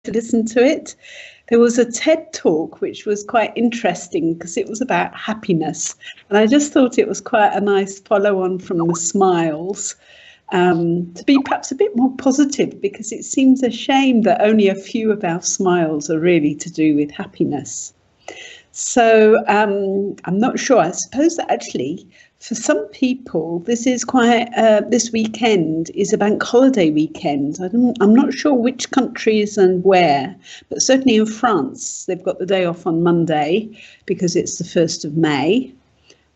to listen to it. There was a TED talk which was quite interesting because it was about happiness. And I just thought it was quite a nice follow-on from the smiles, to be perhaps a bit more positive, because it seems a shame that only a few of our smiles are really to do with happiness. So I'm not sure. I suppose that actually for some people this is quite, this weekend is a bank holiday weekend. I'm not sure which countries and where, but certainly in France they've got the day off on Monday because it's the 1st of May.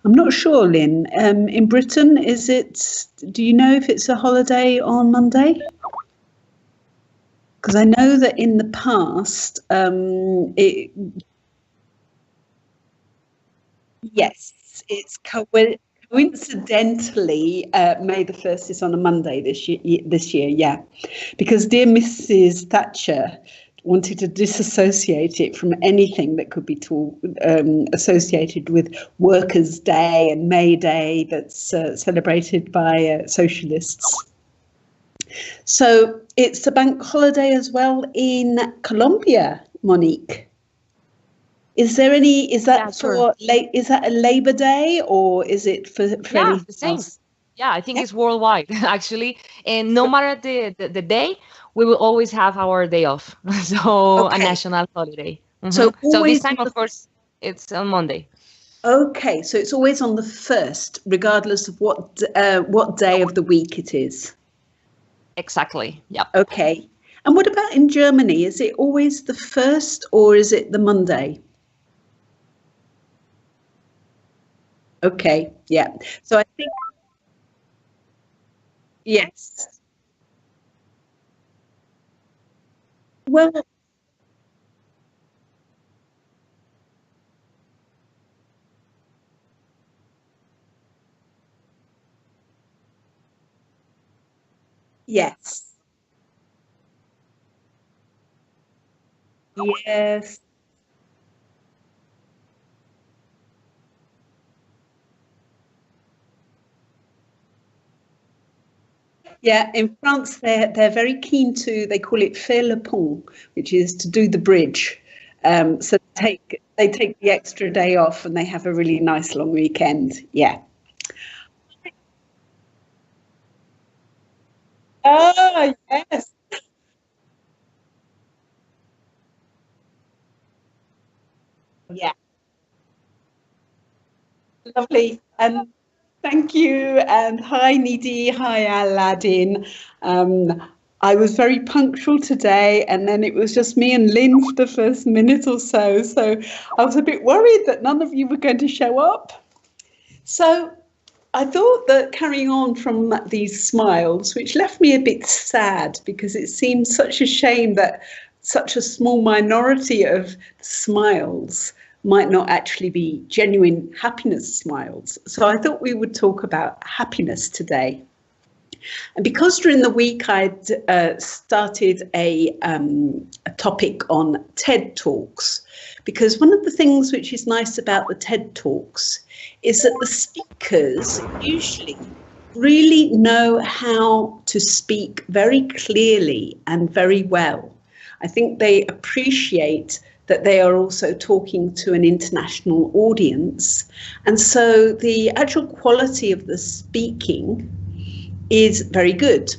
I'm not sure, Lynn. In Britain, is it? Do you know if it's a holiday on Monday? Because I know that in the past, yes, it's coincidentally May the 1st is on a Monday this year, yeah, because dear Mrs. Thatcher wanted to disassociate it from anything that could be associated with Workers' Day and May Day that's celebrated by socialists. So it's a bank holiday as well in Colombia, Monique. Is there any? Is that is that a Labor Day, or is it for the same? Yeah, I think it's worldwide actually, and no matter the day, we will always have our day off. So a national holiday. So this time, of course, it's on Monday. Okay, so it's always on the 1st, regardless of what day of the week it is. Exactly. Yeah. Okay. And what about in Germany? Is it always the 1st, or is it the Monday? Okay. Yeah. So I think yes. Well, yes. Yes. Yeah, in France they're very keen to, they call it faire le pont, which is to do the bridge. So they take the extra day off and they have a really nice long weekend. Yeah. Oh, yes. Yeah. Lovely. And thank you. And hi, Nidhi. Hi, Aladdin. I was very punctual today, and then it was just me and Lynn for the first minute or so. So I was a bit worried that none of you were going to show up. So I thought that carrying on from these smiles, which left me a bit sad because it seemed such a shame that such a small minority of smiles might not actually be genuine happiness smiles. So I thought we would talk about happiness today. And because during the week I'd started a topic on TED Talks, because one of the things which is nice about the TED Talks is that the speakers usually really know how to speak very clearly and very well. I think they appreciate that they are also talking to an international audience. And so the actual quality of the speaking is very good.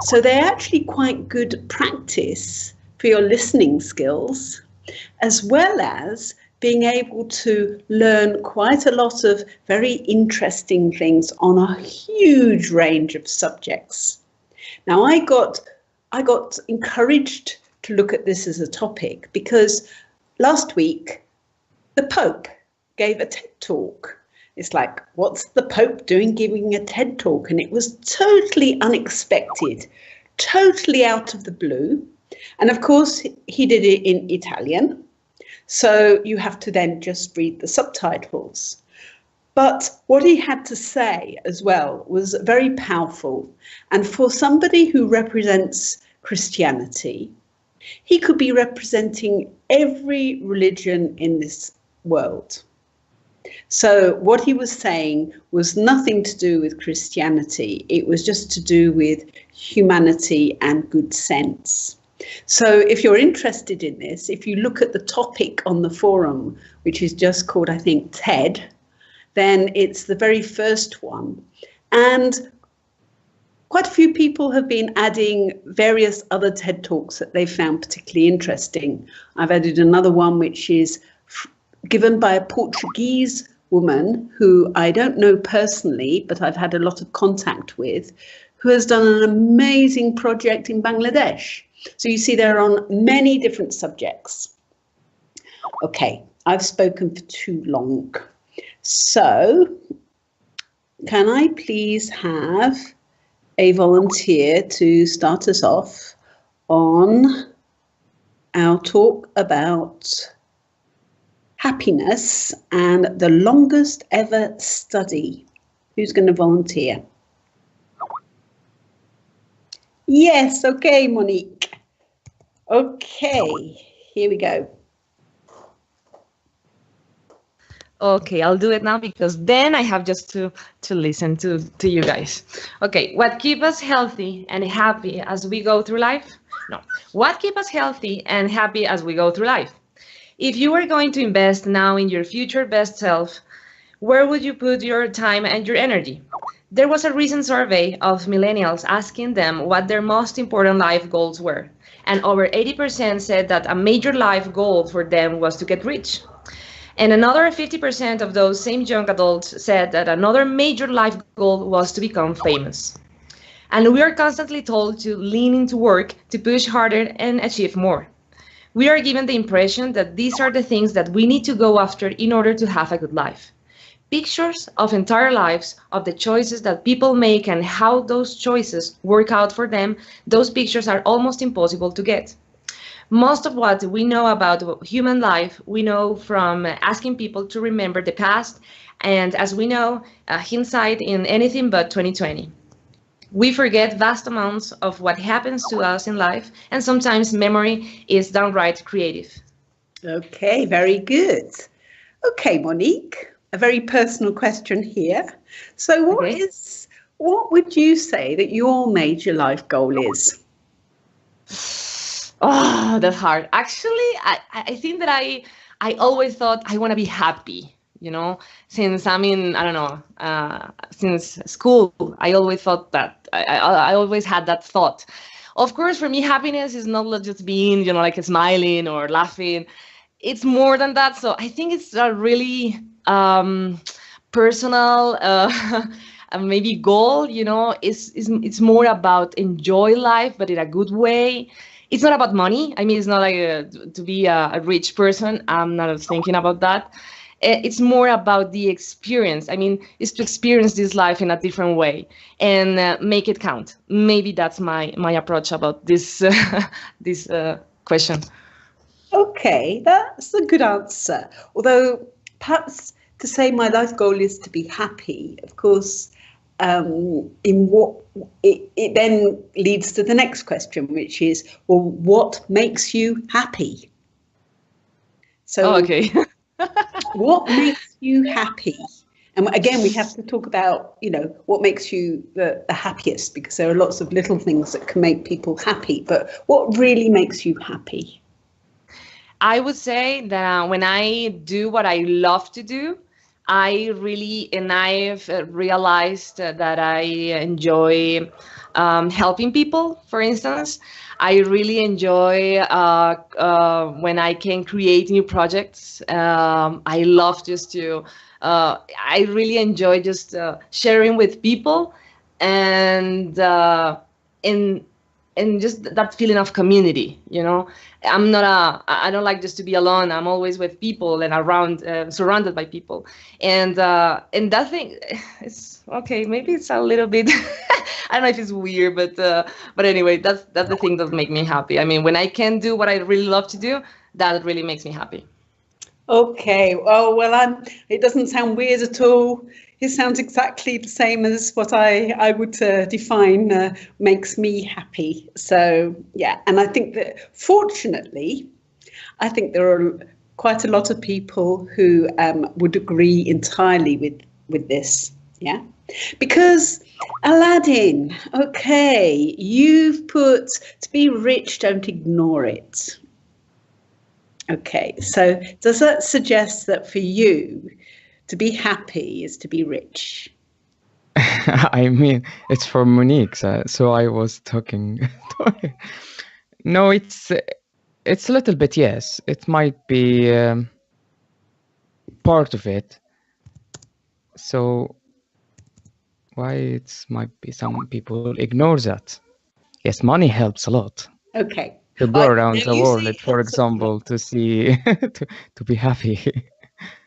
So they're actually quite good practice for your listening skills, as well as being able to learn quite a lot of very interesting things on a huge range of subjects. Now, I got encouraged to look at this as a topic because last week the Pope gave a TED talk. It's like, what's the Pope doing giving a TED talk? And it was totally unexpected, totally out of the blue. And of course, he did it in Italian. So you have to then just read the subtitles. But what he had to say as well was very powerful. And for somebody who represents Christianity, he could be representing every religion in this world. So what he was saying was nothing to do with Christianity. It was just to do with humanity and good sense. So if you're interested in this, if you look at the topic on the forum, which is just called, I think, TED, then it's the very first one. And quite a few people have been adding various other TED Talks that they found particularly interesting. I've added another one which is given by a Portuguese woman who I don't know personally, but I've had a lot of contact with, who has done an amazing project in Bangladesh. So you see, they're on many different subjects. Okay, I've spoken for too long. So can I please have a volunteer to start us off on our talk about happiness and the longest ever study? Who's going to volunteer? Yes, okay, Monique. Okay, here we go. Okay, I'll do it now because then I have just to listen to you guys. Okay, what keeps us healthy and happy as we go through life? No, what keeps us healthy and happy as we go through life? If you were going to invest now in your future best self, where would you put your time and your energy? There was a recent survey of millennials asking them what their most important life goals were. And over 80% said that a major life goal for them was to get rich. And another 50% of those same young adults said that another major life goal was to become famous. And we are constantly told to lean into work, to push harder and achieve more. We are given the impression that these are the things that we need to go after in order to have a good life. Pictures of entire lives, of the choices that people make and how those choices work out for them, those pictures are almost impossible to get. Most of what we know about human life, we know from asking people to remember the past, and as we know, hindsight in anything but 2020. We forget vast amounts of what happens to us in life, and sometimes memory is downright creative. Okay, very good. Okay, Monique, a very personal question here. So what would you say that your major life goal is? Oh, that's hard. Actually, I think that I always thought I want to be happy, you know, since I don't know, since school, I always thought that, I always had that thought. Of course, for me, happiness is not just being, you know, like smiling or laughing. It's more than that. So I think it's a really personal maybe goal, you know, it's more about enjoy life, but in a good way. It's not about money. I mean, it's not like to be a rich person. I'm not thinking about that. It's more about the experience. I mean, it's to experience this life in a different way and make it count. Maybe that's my approach about this this question. Okay, that's a good answer. Although perhaps to say my life goal is to be happy, of course, in what it then leads to the next question, which is, well, what makes you happy? So, okay. What makes you happy? And again, we have to talk about, you know, what makes you the happiest, because there are lots of little things that can make people happy. But what really makes you happy? I would say that when I do what I love to do, I've realized that I enjoy helping people, for instance. I really enjoy when I can create new projects. I love just to, I really enjoy just sharing with people and just that feeling of community, you know. I don't like just to be alone. I'm always with people and around, surrounded by people. And that thing, it's okay. Maybe it's a little bit, I don't know if it's weird, but anyway, that's the thing that makes me happy. I mean, when I can do what I really love to do, that really makes me happy. Okay. Oh, well, it doesn't sound weird at all. It sounds exactly the same as what I would define makes me happy. So, yeah. And I think that fortunately, I think there are quite a lot of people who would agree entirely with this. Yeah. Because Aladdin, okay, you've put to be rich, don't ignore it. Okay, so does that suggest that for you, to be happy is to be rich? I mean, it's for Monique, so I was talking. No, it's a little bit, yes. It might be part of it. So why it might be some people ignore that. Yes, money helps a lot. Okay. To go around the world, for example, to see to be happy.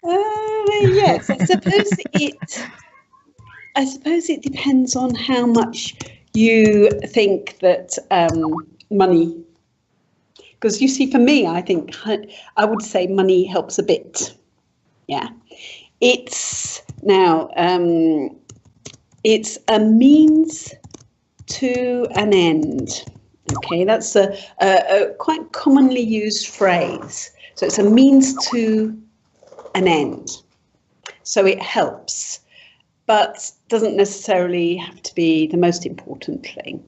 Yes, I suppose it depends on how much you think that money. Because you see, for me, I think I would say money helps a bit. Yeah, it's now it's a means to an end. Okay, that's a quite commonly used phrase. So it's a means to an end. So it helps, but doesn't necessarily have to be the most important thing.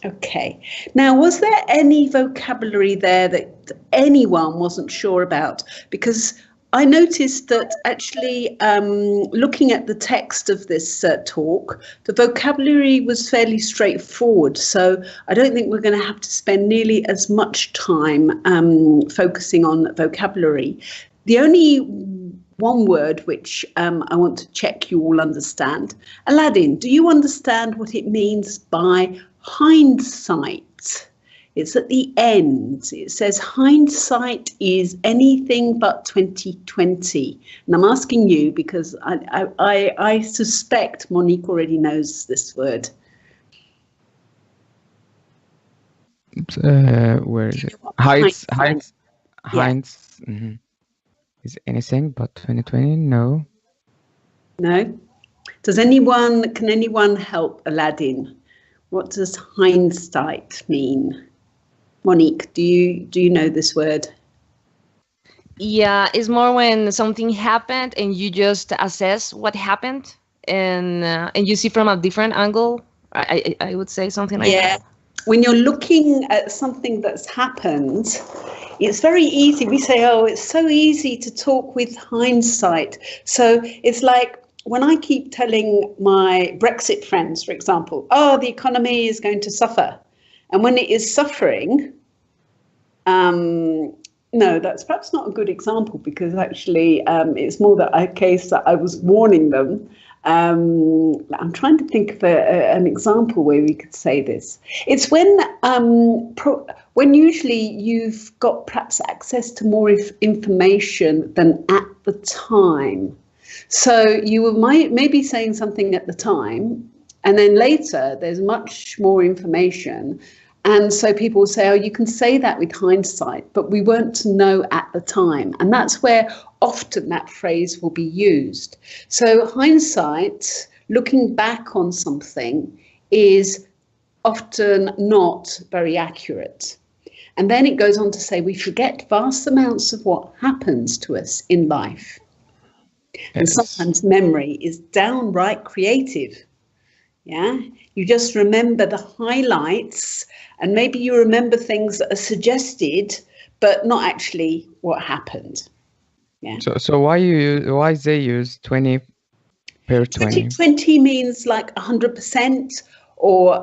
Okay. Now, was there any vocabulary there that anyone wasn't sure about? Because I noticed that actually looking at the text of this talk, the vocabulary was fairly straightforward. So I don't think we're going to have to spend nearly as much time focusing on vocabulary. The only one word which I want to check you all understand. Aladdin, do you understand what it means by hindsight? It's at the end. It says hindsight is anything but 2020. And I'm asking you because I suspect Monique already knows this word. Where is it? Heinz. Yeah. Mm-hmm. Is anything but 2020? No. No? Can anyone help Aladdin? What does hindsight mean? Monique, do you know this word? Yeah, it's more when something happened and you just assess what happened and you see from a different angle. I would say something like that. Yeah. When you're looking at something that's happened, it's very easy. We say, oh, it's so easy to talk with hindsight. So it's like when I keep telling my Brexit friends, for example, oh, the economy is going to suffer. And when it is suffering, no, that's perhaps not a good example because actually it's more a case that I was warning them. I'm trying to think of an example where we could say this. It's when usually you've got perhaps access to more information than at the time. So you were maybe saying something at the time, and then later there's much more information. And so people will say, oh, you can say that with hindsight, but we weren't to know at the time. And that's where often that phrase will be used. So hindsight, looking back on something, is often not very accurate. And then it goes on to say we forget vast amounts of what happens to us in life. Yes. And sometimes memory is downright creative. Yeah, you just remember the highlights, and maybe you remember things that are suggested, but not actually what happened. Yeah. So why they use 20 per 20? 20 means like 100% or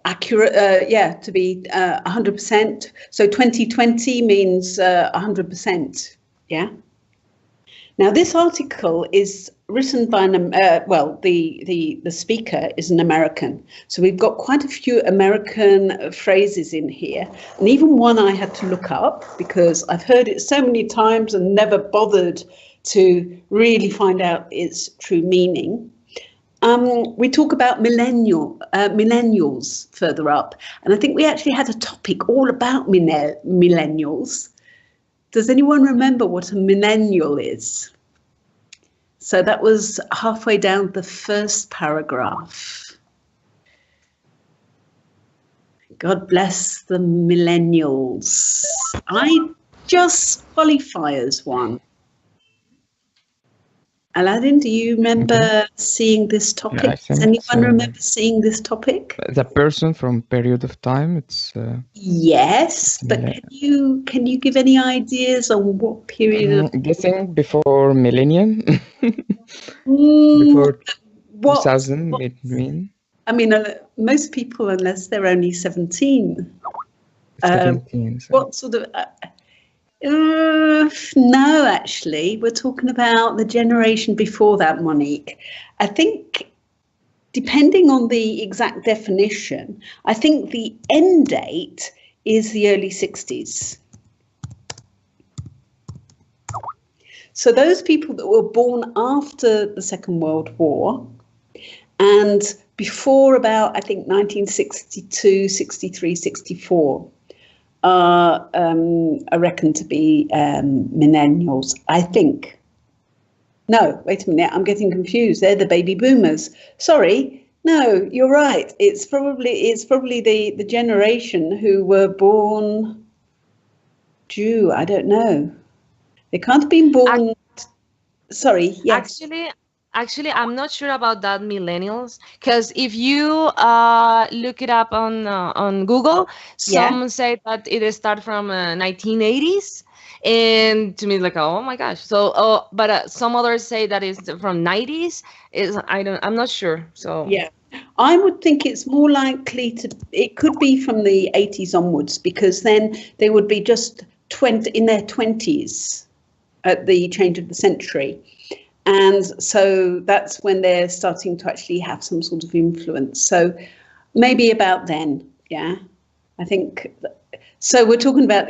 accurate. To be 100%. So 2020 means 100%. Yeah. Now, this article is written by the speaker is an American. So we've got quite a few American phrases in here. And even one I had to look up because I've heard it so many times and never bothered to really find out its true meaning. We talk about millennials further up. And I think we actually had a topic all about millennials. Does anyone remember what a millennial is? So that was halfway down the first paragraph. God bless the millennials. I just qualify as one. Aladdin, do you remember seeing this topic? Yeah, I Does think anyone remember seeing this topic? the person from period of time. It's yes, but can you give any ideas on what period? Guessing before millennium, Before 2000 between. I mean, most people, unless they're only 17. 17. What sort of? No, actually, we're talking about the generation before that, Monique. I think, depending on the exact definition, I think the end date is the early 60s. So those people that were born after the Second World War and before about, I think, 1962, 63, 64, are reckoned to be millennials, I think. No, wait a minute, I'm getting confused. They're the baby boomers. Sorry, no, you're right. It's probably the generation who were born Jew. I don't know. They can't have been born. Sorry, yes. Actually, I'm not sure about that millennials, because if you look it up on Google, some say that it started from 1980s, and to me, like, oh my gosh. So, but some others say that it's from 90s. I'm not sure. So yeah, I would think it's more likely it could be from the 80s onwards, because then they would be just in their 20s at the change of the century. And so that's when they're starting to actually have some sort of influence. So maybe about then, yeah. I think so. We're talking about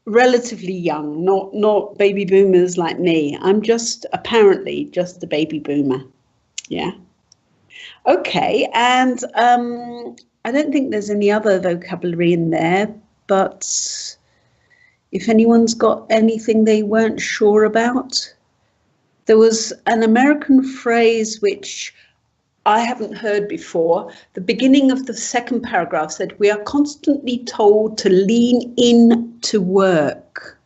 relatively young, not baby boomers like me. I'm apparently just a baby boomer. Yeah. Okay, and I don't think there's any other vocabulary in there, but if anyone's got anything they weren't sure about. There was an American phrase which I haven't heard before. The beginning of the second paragraph said, "We are constantly told to lean in to work,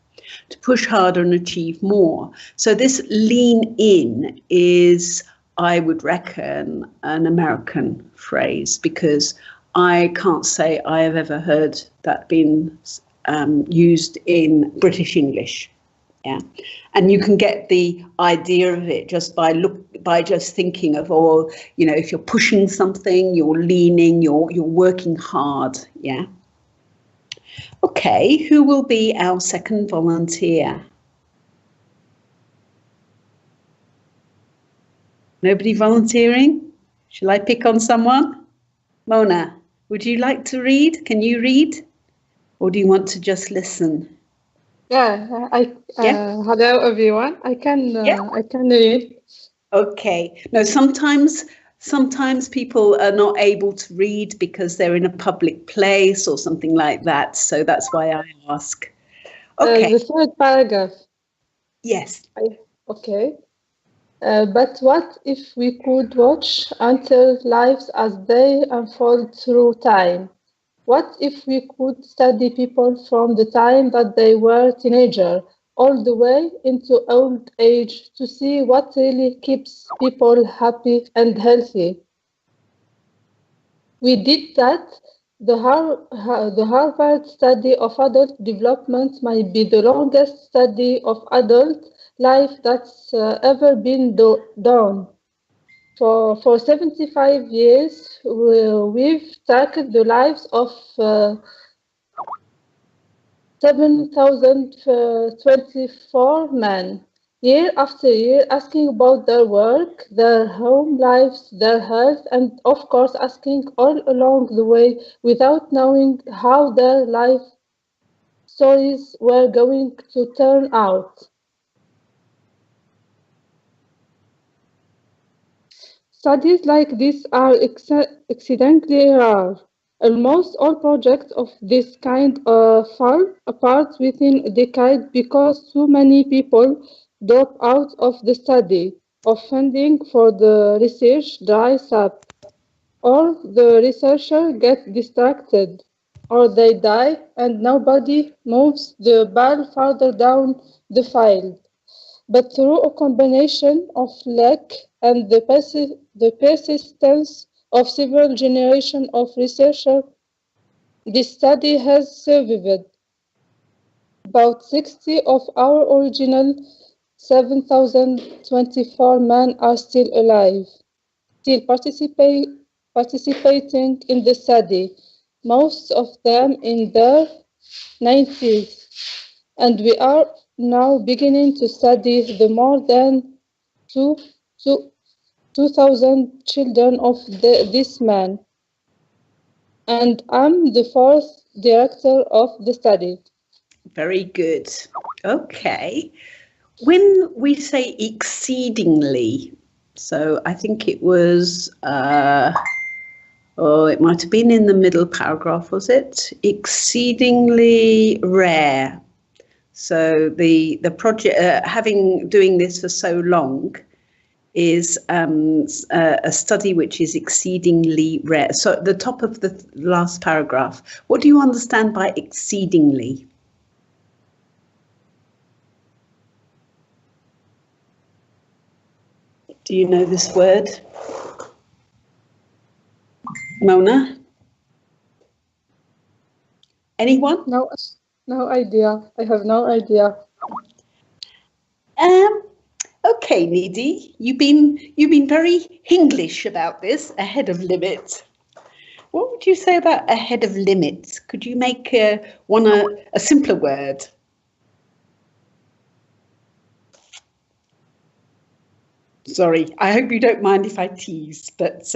to push harder and achieve more." So this lean in is, I would reckon, an American phrase, because I can't say I have ever heard that being used in British English. Yeah, and you can get the idea of it just by just thinking of, if you're pushing something, you're leaning, you're working hard. Yeah. Okay, who will be our second volunteer? Nobody volunteering? Shall I pick on someone? Mona, would you like to read? Can you read? Or do you want to just listen? Yeah, hello everyone. I can read. Okay. No, sometimes people are not able to read because they're in a public place or something like that. So that's why I ask. Okay. The third paragraph. Yes. Okay. But what if we could watch until lives as they unfold through time? What if we could study people from the time that they were teenagers all the way into old age to see what really keeps people happy and healthy? We did that. The Harvard study of adult development might be the longest study of adult life that's ever been done. For 75 years, we've tackled the lives of 7,024 men, year after year, asking about their work, their home lives, their health, and of course asking all along the way without knowing how their life stories were going to turn out. Studies like this are exceedingly rare. Almost all projects of this kind fall apart within a decade because too many people drop out of the study, or funding for the research dries up, or the researcher gets distracted, or they die and nobody moves the ball further down the field. but through a combination of luck and the persistence of several generations of researchers, this study has survived. About 60 of our original 7,024 men are still alive, still participating in the study, most of them in their 90s. And we are now beginning to study the more than 2,000 children of this man. And I'm the fourth director of the study. Very good. Okay. When we say exceedingly, so I think it was, it might have been in the middle paragraph, was it? Exceedingly rare. So the project, doing this for so long, is a study which is exceedingly rare. So at the top of the last paragraph, what do you understand by exceedingly? Do you know this word? Mona? Anyone? No idea. I have no idea. Okay, Nidhi, you've been very English about this, ahead of limit. What would you say about ahead of limit? Could you make a simpler word? Sorry, I hope you don't mind if I tease, but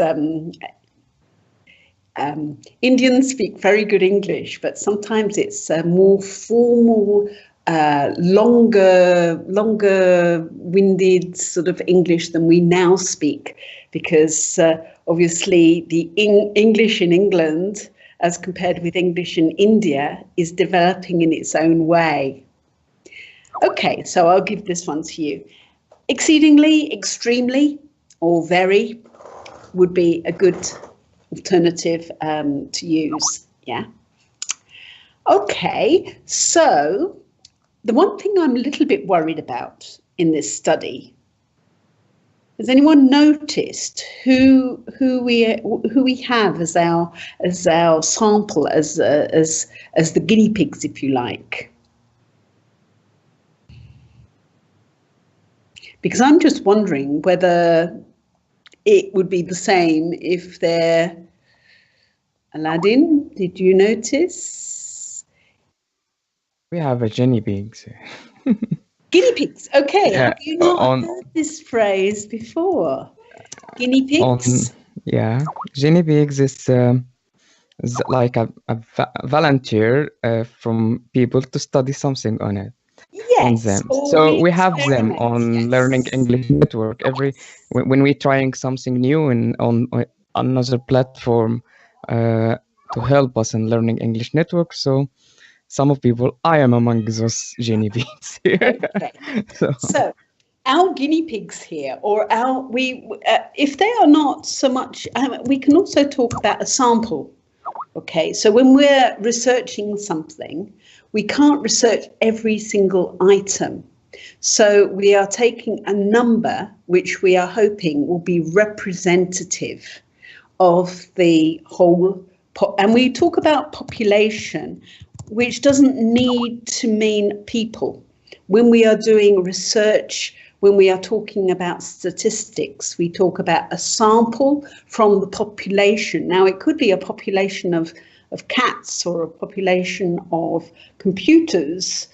Indians speak very good English, but sometimes it's more formal, longer-winded sort of English than we now speak, because obviously the English in England, as compared with English in India, is developing in its own way. Okay, so I'll give this one to you. Exceedingly, extremely, or very would be a good alternative to use. Yeah. Okay, so the one thing I'm a little bit worried about in this study, has anyone noticed who we have as our sample, as the guinea pigs, if you like? Because I'm just wondering whether it would be the same if they're... Aladdin, did you notice? We have a guinea pigs. Guinea pigs, okay. Yeah, have you not heard this phrase before? Guinea pigs? Guinea pigs is like a volunteer from people to study something on it. Yes. On them. So we have them on Learning English Network. When we're trying something new and on another platform to help us in Learning English Network. So some of people, I am among those guinea pigs here. Okay. So our guinea pigs here, or if they are not so much, we can also talk about a sample. Okay, so when we're researching something, we can't research every single item. So we are taking a number which we are hoping will be representative of the whole, and we talk about population, which doesn't need to mean people. When we are doing research, when we are talking about statistics, we talk about a sample from the population. Now, it could be a population of cats or a population of computers.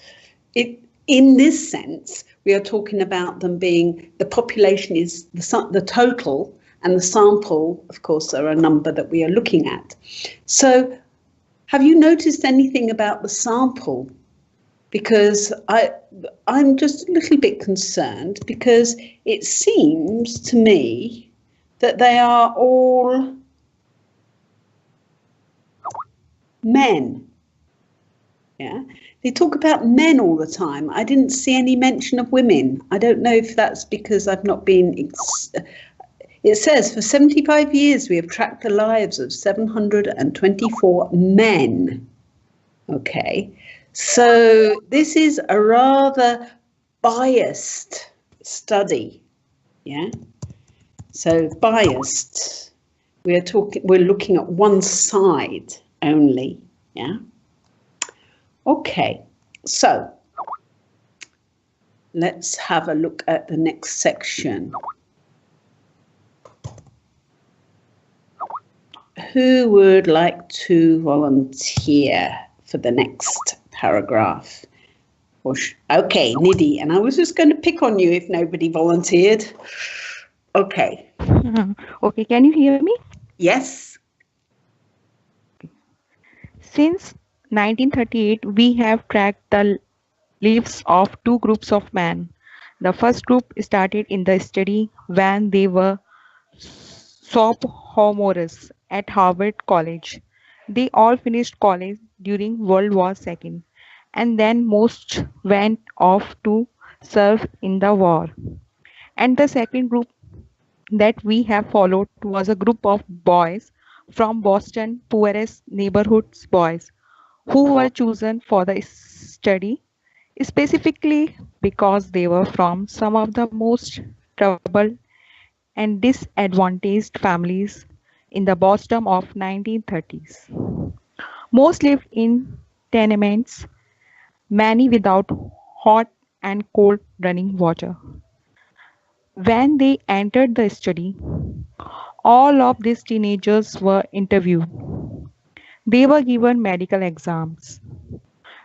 In this sense, we are talking about them being, the population is the total, and the sample, of course, are a number that we are looking at. So have you noticed anything about the sample? Because I'm just a little bit concerned, because it seems to me that they are all men. Yeah, they talk about men all the time. I didn't see any mention of women. I don't know if that's because I've not been... It says, for 75 years, we have tracked the lives of 724 men. Okay. So this is a rather biased study. Yeah. So biased. We're looking at one side only. Yeah. Okay. So let's have a look at the next section. Who would like to volunteer for the next paragraph? Okay, Nidhi, and I was just going to pick on you if nobody volunteered. Okay. Okay, can you hear me? Yes. Since 1938, we have tracked the lives of two groups of men. The first group started in the study when they were sophomores at Harvard College. They all finished college during World War II, and then most went off to serve in the war. And the second group that we have followed was a group of boys from Boston, poorest neighborhoods boys, who were chosen for the study specifically because they were from some of the most troubled and disadvantaged families in the Boston of 1930s. Most lived in tenements, many without hot and cold running water. When they entered the study, all of these teenagers were interviewed. They were given medical exams.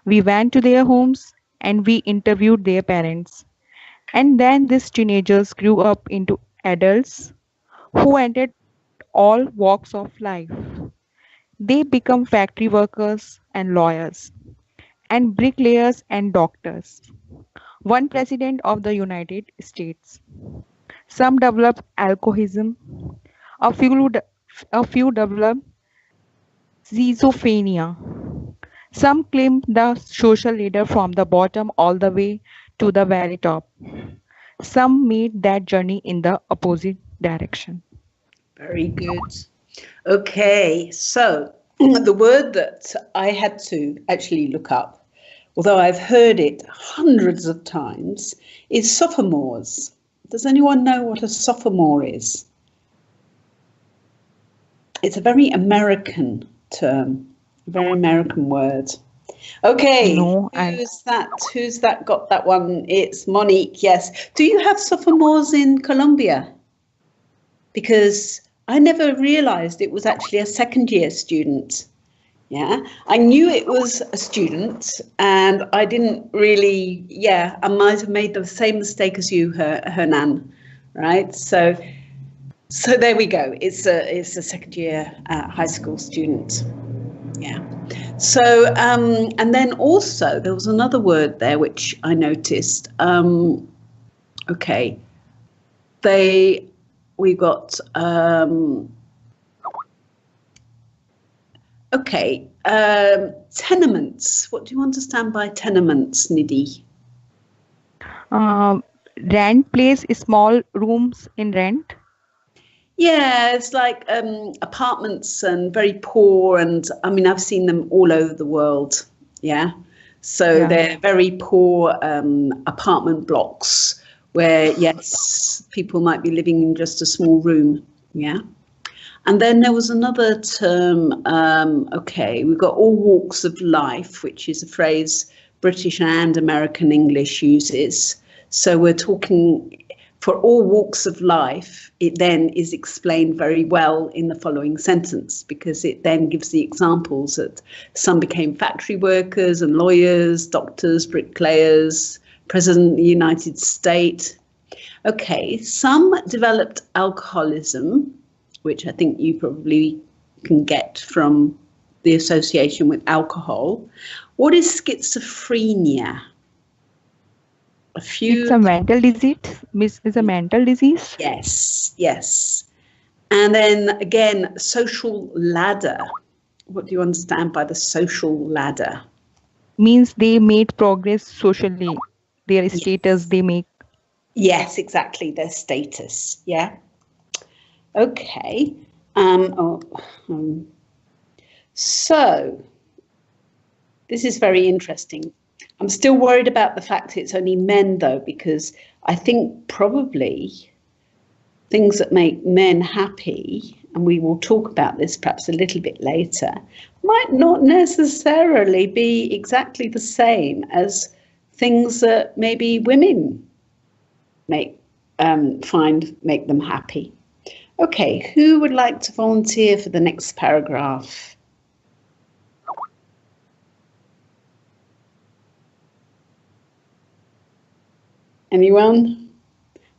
We went to their homes and we interviewed their parents. And then these teenagers grew up into adults who entered all walks of life. They become factory workers and lawyers, and bricklayers and doctors. One president of the United States. Some developed alcoholism, a few, a few developed schizophrenia. Some climbed the social ladder from the bottom all the way to the very top. Some made that journey in the opposite direction. Very good. Okay, so the word that I had to actually look up, although I've heard it hundreds of times, is sophomores. Does anyone know what a sophomore is? It's a very American term, a very American word. Okay, No, who's that got that one? It's Monique, yes. Do you have sophomores in Colombia? Because I never realized it was actually a second year student. Yeah, I knew it was a student and I didn't really, I might have made the same mistake as you, Hernan, right? So there we go. It's a second year high school student. Yeah. So, and then also there was another word there which I noticed. Okay. We got, tenements. What do you understand by tenements, Nidhi? Rent place, small rooms in rent. Yeah, it's like apartments and very poor, and I mean I've seen them all over the world. Yeah, so they're very poor apartment blocks where yes, people might be living in just a small room. Yeah, and then there was another term. We've got all walks of life, which is a phrase British and American English uses. So we're talking. For all walks of life, it then is explained very well in the following sentence because it then gives the examples that some became factory workers and lawyers, doctors, bricklayers, President of the United States. Okay, some developed alcoholism, which I think you probably can get from the association with alcohol. What is schizophrenia? It's a mental disease. It's a mental disease. Yes. And then again, social ladder. What do you understand by the social ladder? Means they made progress socially. Their status they make. Yes, exactly. Their status. Yeah. Okay. So this is very interesting. I'm still worried about the fact it's only men, though, because I think probably things that make men happy, and we will talk about this perhaps a little bit later, might not necessarily be exactly the same as things that maybe women make them happy. Okay, who would like to volunteer for the next paragraph? Anyone?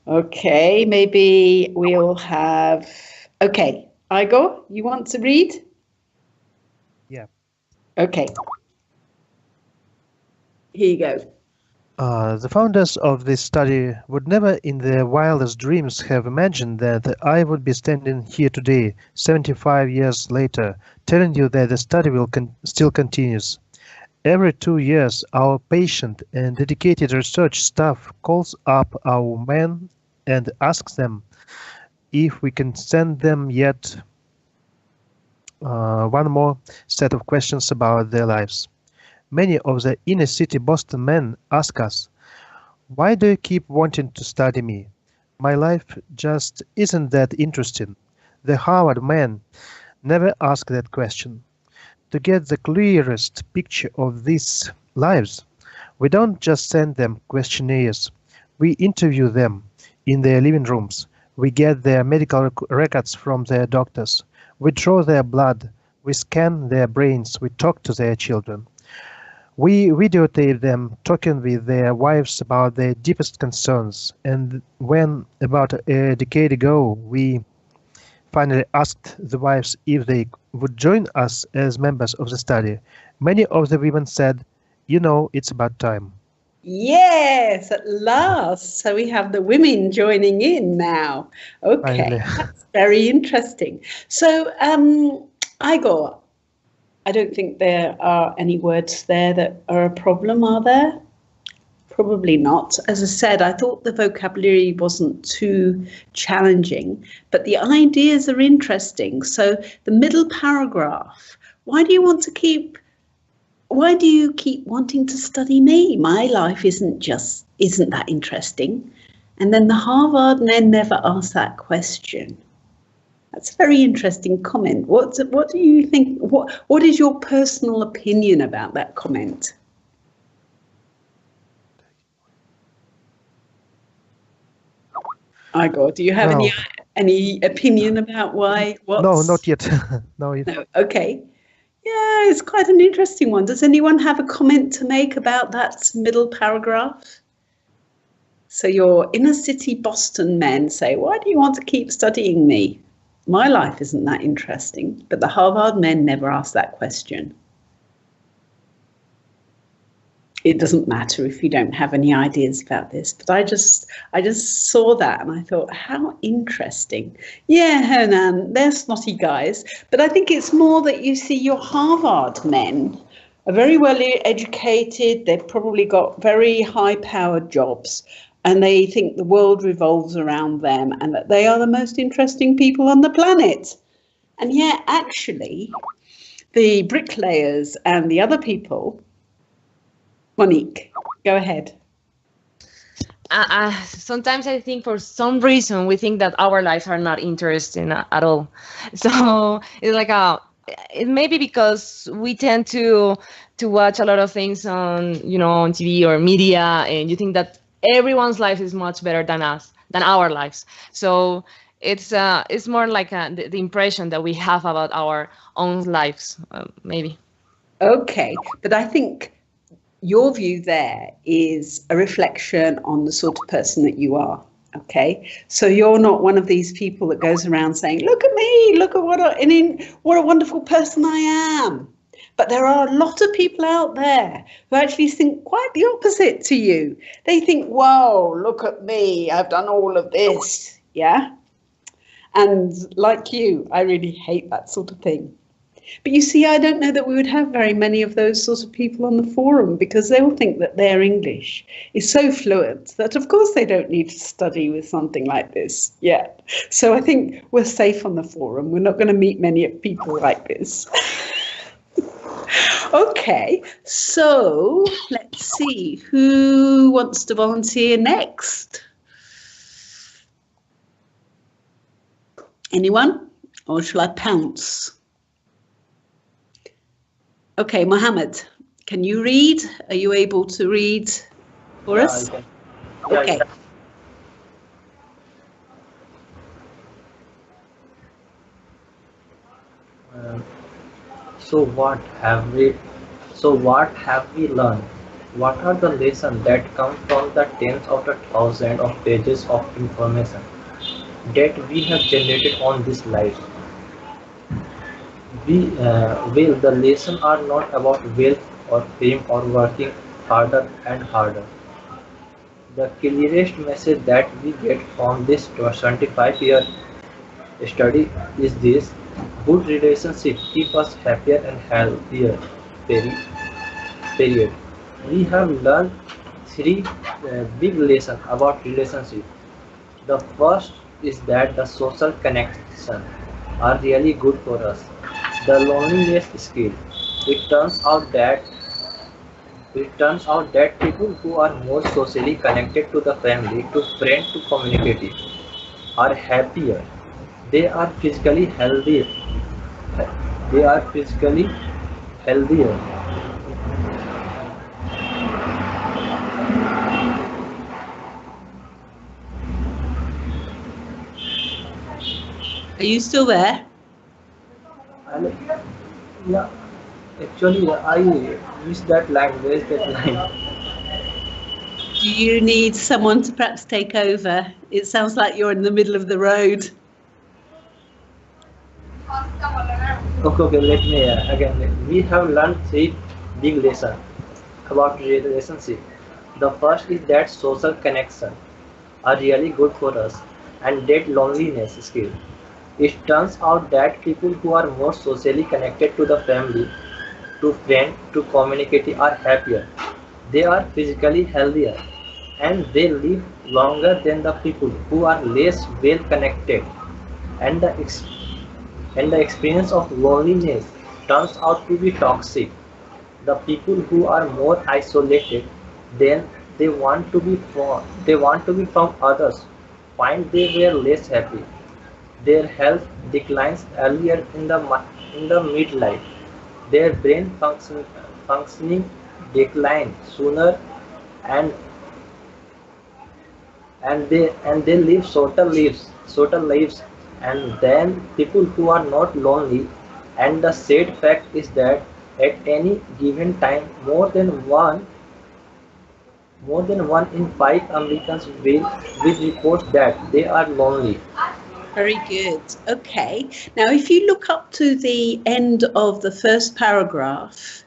Okay, maybe we'll have... Okay, Igor, you want to read? Yeah. Okay. Here you go. The founders of this study would never in their wildest dreams have imagined that I would be standing here today, 75 years later, telling you that the study will still continues. Every 2 years, our patient and dedicated research staff calls up our men and asks them if we can send them yet one more set of questions about their lives. Many of the inner city Boston men ask us, "Why do you keep wanting to study me? My life just isn't that interesting." The Harvard men never ask that question. To get the clearest picture of these lives, we don't just send them questionnaires. We interview them in their living rooms. We get their medical records from their doctors. We draw their blood. We scan their brains. We talk to their children. We videotape them talking with their wives about their deepest concerns. And when, about a decade ago, we finally asked the wives if they would join us as members of the study, many of the women said, "You know, it's about time." Yes, at last. So we have the women joining in now. Okay, Finally. that's very interesting. So, Igor, I don't think there are any words there that are a problem, are there? Probably not. As I said, I thought the vocabulary wasn't too challenging, but the ideas are interesting. So the middle paragraph, why do you keep wanting to study me? My life isn't that interesting. And then the Harvard men never ask that question. That's a very interesting comment. What do you think? What is your personal opinion about that comment? Igor, do you have any opinion about why? No, not yet. No. Okay. Yeah, it's quite an interesting one. Does anyone have a comment to make about that middle paragraph? So your inner city Boston men say, "Why do you want to keep studying me? My life isn't that interesting." But the Harvard men never ask that question. It doesn't matter if you don't have any ideas about this, but I just saw that and I thought, how interesting. Yeah, Hernan, they're snotty guys, but I think it's more that you see your Harvard men are very well educated, they've probably got very high-powered jobs, and they think the world revolves around them and that they are the most interesting people on the planet. And yet, actually, the bricklayers and the other people... Monique, go ahead. Sometimes I think for some reason we think that our lives are not interesting at all. So it's like it may be because we tend to watch a lot of things on TV or media, and you think that everyone's life is much better than our lives. So it's more like the impression that we have about our own lives, maybe. Okay, but I think your view there is a reflection on the sort of person that you are, okay? So you're not one of these people that goes around saying, "Look at me, look at what a wonderful person I am." But there are a lot of people out there who actually think quite the opposite to you. They think, "Whoa, look at me, I've done all of this," yeah? And like you, I really hate that sort of thing. But you see, I don't know that we would have very many of those sorts of people on the forum because they will think that their English is so fluent that, of course, they don't need to study with something like this yet. So I think we're safe on the forum. We're not going to meet many people like this. Okay, so let's see who wants to volunteer next. Anyone? Or shall I pounce? Okay, Mohammed, can you read? Are you able to read for us? Okay. So what have we learned? What are the lessons that come from the tens of the thousands of pages of information that we have generated on this life? The lessons are not about wealth or fame or working harder and harder. The clearest message that we get from this 25-year study is this: good relationships keep us happier and healthier. Period. We have learned three big lessons about relationships. The first is that the social connections are really good for us. The loneliness skill. It turns out that people who are more socially connected to the family, to friends, to community are happier. They are physically healthier. They are physically healthier. Are you still there? Yeah, actually, I missed that language, that line. Do you need someone to perhaps take over? It sounds like you're in the middle of the road. Okay, let me again. We have learned three big lessons about relationship. The first is that social connection are really good for us, and that loneliness skill. It turns out that people who are more socially connected to the family, to friends, to community are happier. They are physically healthier, and they live longer than the people who are less well connected. And the experience of loneliness turns out to be toxic. The people who are more isolated, then they want to be from others, find they were less happy. Their health declines earlier in the midlife. Their functioning declines sooner, and they live shorter lives. And then people who are not lonely. And the sad fact is that at any given time, more than one in five Americans will report that they are lonely. Very good. Okay. Now, if you look up to the end of the first paragraph,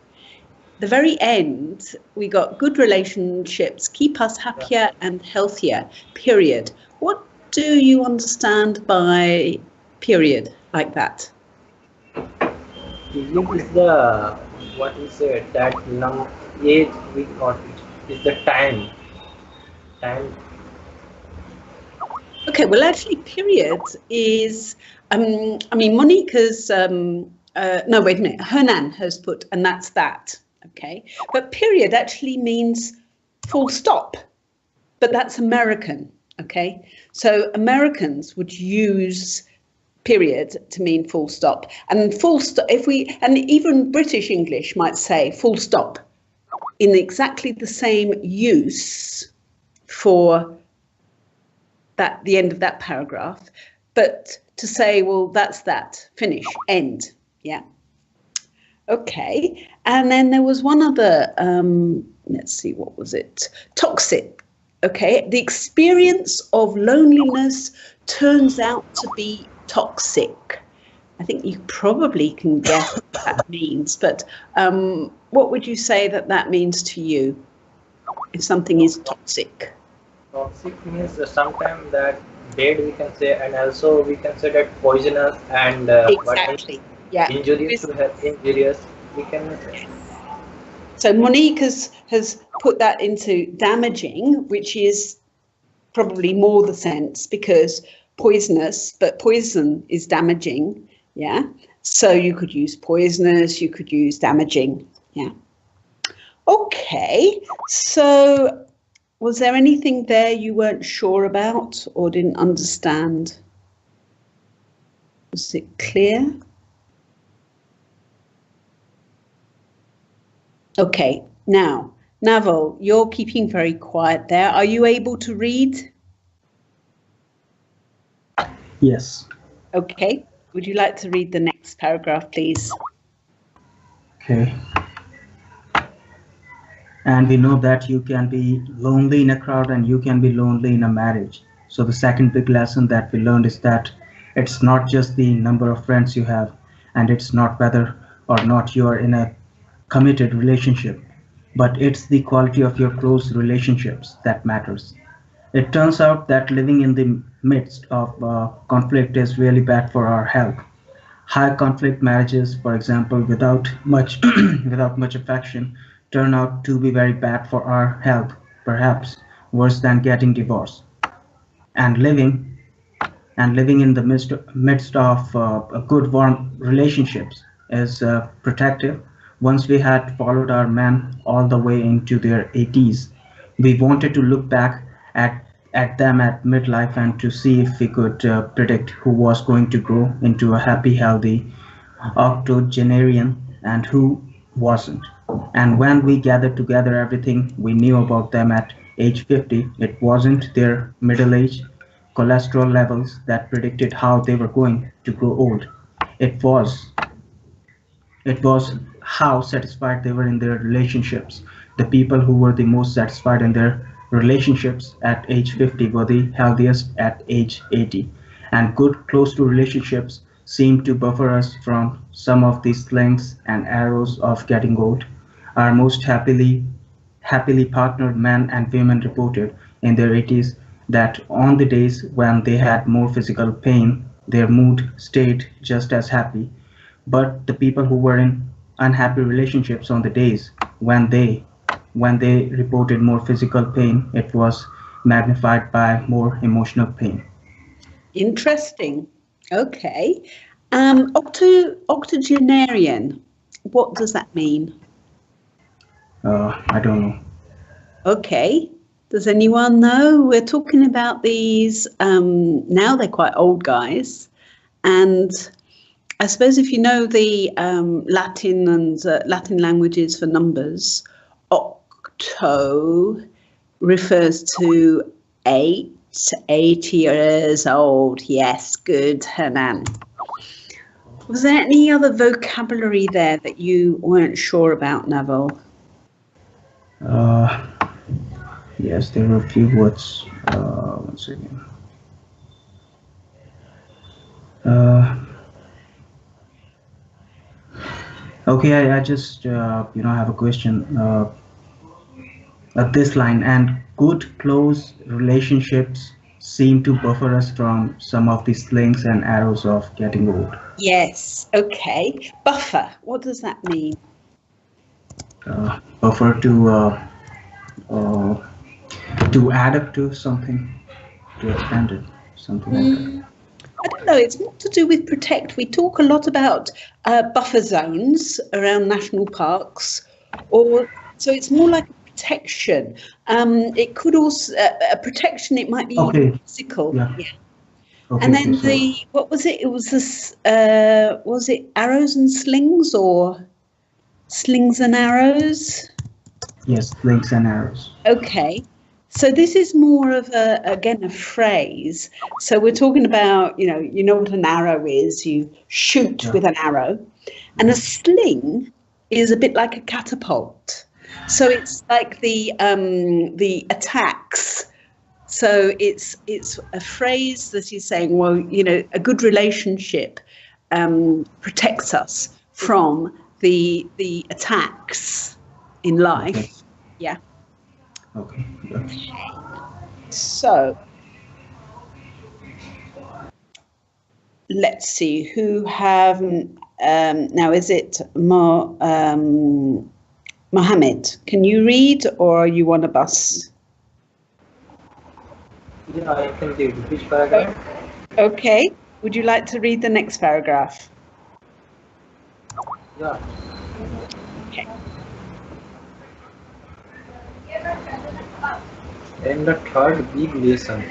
the very end, we got good relationships keep us happier and healthier, period. What do you understand by period like that? Period is the, what we say, that age we got it is the time. Okay, well, actually, period is, I mean, Monica's, no, wait a minute, Hernan has put, and that's that, okay? But period actually means full stop, but that's American, okay? So Americans would use period to mean full stop, and full stop, and even British English might say full stop in exactly the same use for that, the end of that paragraph, but to say, well, that's that, finish, end, yeah. Okay, and then there was one other, let's see, what was it? Toxic, okay. The experience of loneliness turns out to be toxic. I think you probably can guess what that means, but what would you say that means to you if something is toxic? Toxic means sometimes that bad we can say, and also we can say that poisonous and exactly, yeah, injurious to health, injurious we can say. So Monique has put that into damaging, which is probably more the sense, because poisonous, but poison is damaging, yeah. So you could use poisonous, you could use damaging. Yeah. Okay, so was there anything there you weren't sure about or didn't understand? Was it clear? Okay, now, Naval, you're keeping very quiet there. Are you able to read? Yes. Okay, would you like to read the next paragraph, please? Okay. And we know that you can be lonely in a crowd and you can be lonely in a marriage. So the second big lesson that we learned is that it's not just the number of friends you have, and it's not whether or not you are in a committed relationship, but it's the quality of your close relationships that matters. It turns out that living in the midst of conflict is really bad for our health. High conflict marriages, for example, without much without much affection, turn out to be very bad for our health, perhaps worse than getting divorced. And living in the midst of a good warm relationships is protective. Once we had followed our men all the way into their 80s, we wanted to look back at them at midlife and to see if we could predict who was going to grow into a happy, healthy octogenarian and who wasn't. And when we gathered together everything we knew about them at age 50, it wasn't their middle age cholesterol levels that predicted how they were going to grow old. It was it was how satisfied they were in their relationships. The people who were the most satisfied in their relationships at age 50 were the healthiest at age 80. And good close to relationships seem to buffer us from some of the slings and arrows of getting old. Our most happily partnered men and women reported in their 80s that on the days when they had more physical pain, their mood stayed just as happy. But the people who were in unhappy relationships on the days when they reported more physical pain, it was magnified by more emotional pain. Interesting. Okay. Octogenarian, what does that mean? I don't know. Okay. Does anyone know? We're talking about these, now they're quite old guys. And I suppose if you know the Latin and Latin languages for numbers, octo refers to 8 years old. Yes, good, Hernan. Was there any other vocabulary there that you weren't sure about, Naval? Yes, there are a few words. One second. Okay, I just have a question. This line, and good close relationships seem to buffer us from some of the slings and arrows of getting old. Yes. Okay. Buffer. What does that mean? Buffer to add up to something, to expand it, something like that. I don't know. It's more to do with protect. We talk a lot about buffer zones around national parks, so it's more like a protection. It could also a protection. It might be physical. Yeah. Okay, and then what was it? It was this. Was it arrows and slings or slings and arrows? Yes, slings and arrows. Okay. So this is more of a phrase. So we're talking about, you know what an arrow is. You shoot with an arrow, and a sling is a bit like a catapult. So it's like the attacks. So it's a phrase that is saying, well, a good relationship protects us from the attacks in life. Okay. Yeah. Okay. So let's see who have now. Is it Mohammed? Can you read, or are you on a bus? Yeah, I can read. Which paragraph? Okay. Would you like to read the next paragraph? Yeah. Okay. And the third big lesson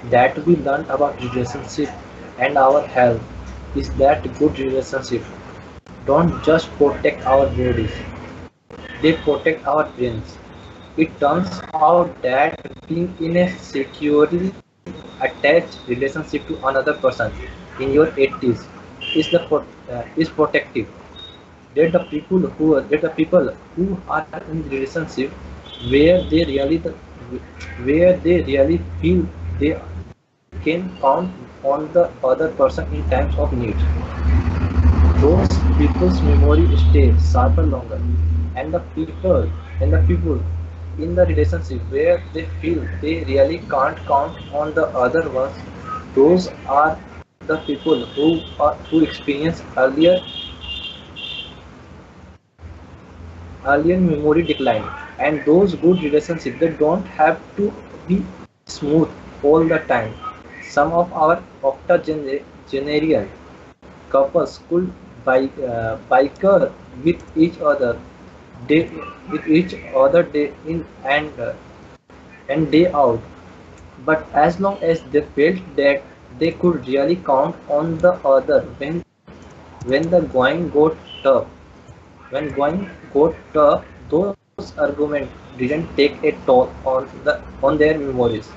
that we learn about relationship and our health is that good relationship don't just protect our bodies, they protect our brains. It turns out that being in a securely attached relationship to another person in your 80s is protective. That the people who are in relationship where they really the, where they really feel they can count on the other person in times of need. Those people's memory stays sharper longer, and the people in the relationship where they feel they really can't count on the other ones, those are the people who experience earlier memory decline. And those good relationships, they don't have to be smooth all the time. Some of our octogenarian couples could bicker day with each other day in and day out, but as long as they felt that they could really count on the other when the going got tough. When going got tough, those arguments didn't take a toll on their memories.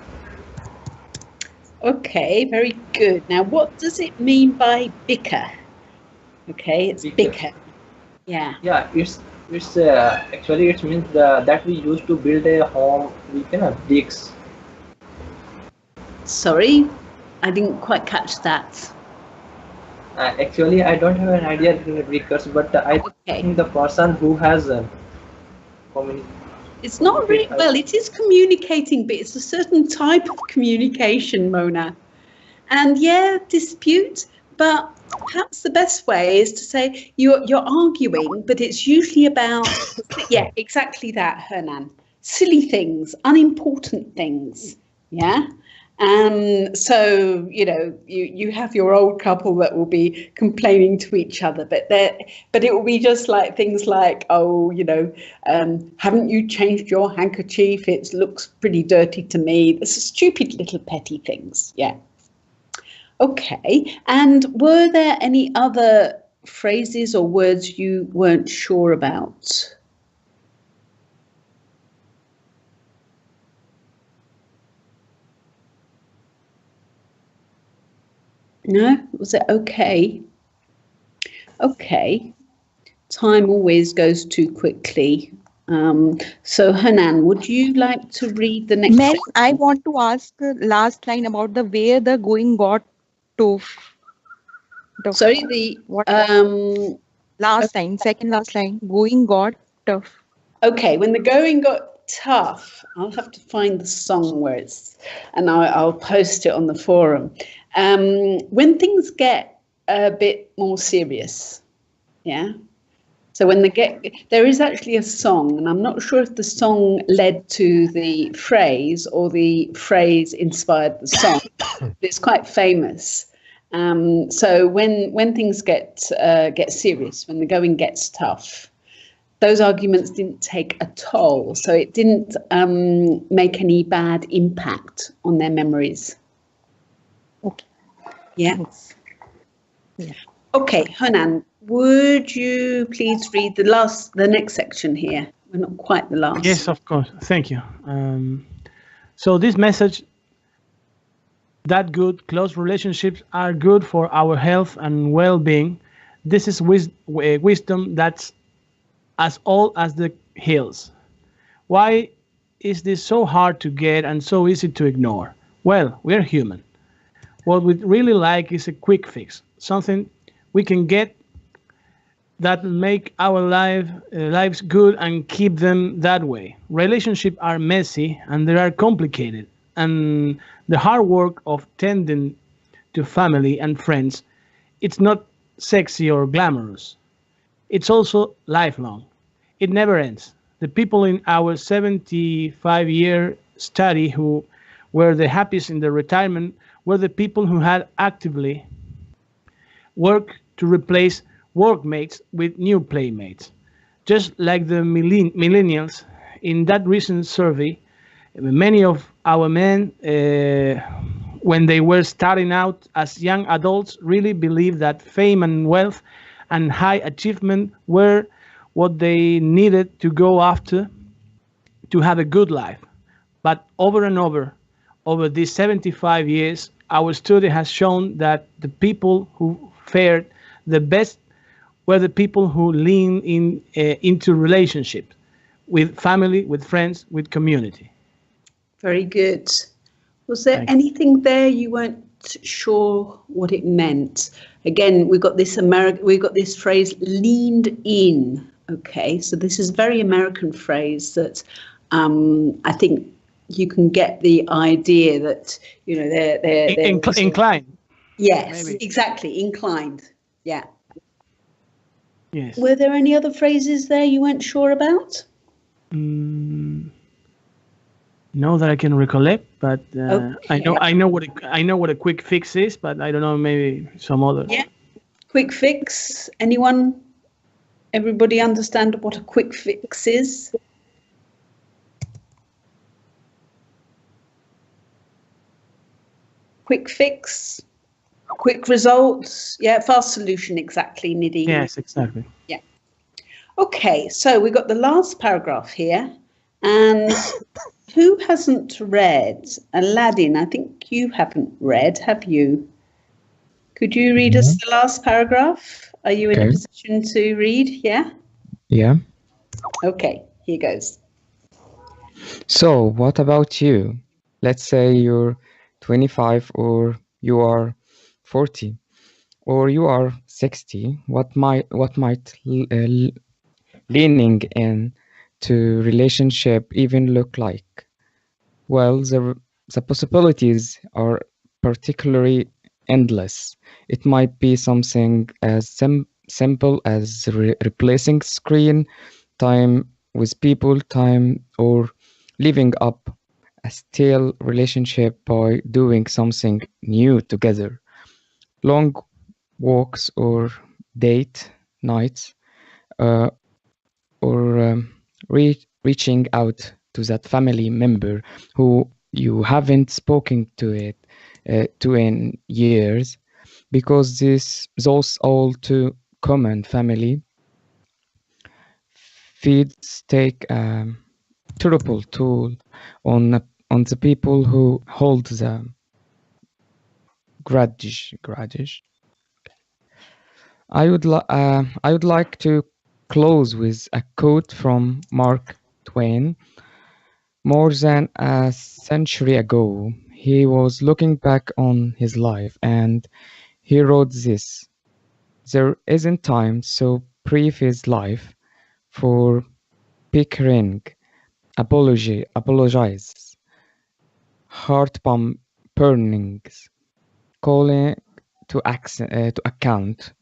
Okay, very good. Now, what does it mean by bicker? Okay, it's bicker. Yeah. Yeah, it's actually it means that we used to build a home with bricks. Sorry, I didn't quite catch that. Actually, I don't have an idea between the brickers, but I think the person who has it's not really, well, it is communicating, but it's a certain type of communication, Mona. And yeah, dispute, but perhaps the best way is to say you're arguing, but it's usually about, yeah, exactly that, Hernan. Silly things, unimportant things, yeah? So, you have your old couple that will be complaining to each other, but it will be just like things like, haven't you changed your handkerchief? It looks pretty dirty to me. This is stupid little petty things, yeah. Okay, and were there any other phrases or words you weren't sure about? No? Was it okay? Okay. Time always goes too quickly. So, Hanan, would you like to read the next? Ma'am, I want to ask the last line about the where the going got tough. Sorry, the last line, second last line, going got tough. Okay, when the going got tough, I'll have to find the song where it's, and I'll post it on the forum. When things get a bit more serious, yeah. So when there is actually a song, and I'm not sure if the song led to the phrase or the phrase inspired the song. But it's quite famous. So when things get serious, when the going gets tough, those arguments didn't take a toll, so it didn't make any bad impact on their memories. Okay. Yeah. Thanks. Yeah. Okay, Hanan, would you please read the next section here? We're not quite the last. Yes, of course. Thank you. So this message that good, close relationships are good for our health and well-being. This is wisdom that's as old as the hills. Why is this so hard to get and so easy to ignore? Well, we're human. What we really like is a quick fix, something we can get that make our lives good and keep them that way. Relationships are messy and they are complicated, and the hard work of tending to family and friends, it's not sexy or glamorous. It's also lifelong. It never ends. The people in our 75-year study who were the happiest in their retirement were the people who had actively worked to replace workmates with new playmates. Just like the millennials in that recent survey, many of our men, when they were starting out as young adults, really believed that fame and wealth and high achievement were what they needed to go after to have a good life. But over and over these 75 years, our study has shown that the people who fared the best were the people who lean into relationship with family, with friends, with community. Very good. Was there anything there you weren't sure what it meant? Again, we got this phrase leaned in. Okay, so this is a very American phrase that I think you can get the idea that they're inclined. Yes, maybe. Exactly, inclined. Yeah. Yes. Were there any other phrases there you weren't sure about? No, that I can recollect, but okay. I know what a quick fix is, but I don't know, maybe some other. Yeah, quick fix. Anyone? Everybody understand what a quick fix is? Quick fix, quick results. Yeah, fast solution. Exactly, Nidhi. Yes, exactly. Yeah. Okay, so we got the last paragraph here, and. Who hasn't read? Aladdin, I think you haven't read, have you? Could you read us the last paragraph? Are you in a position to read? Yeah? Yeah. Okay, here goes. So, what about you? Let's say you're 25 or you are 40 or you are 60. What might leaning in to relationship even look like? Well, the possibilities are particularly endless. It might be something as simple as replacing screen time with people time, or living up a stale relationship by doing something new together. Long walks or date nights, or reaching out to that family member who you haven't spoken to in years, because those all too common family feeds take a terrible toll on the people who hold the grudge. I would like to close with a quote from Mark Twain. More than a century ago, he was looking back on his life, and he wrote this: "There isn't time so brief is life for bickering, apologies, burnings, calling to account.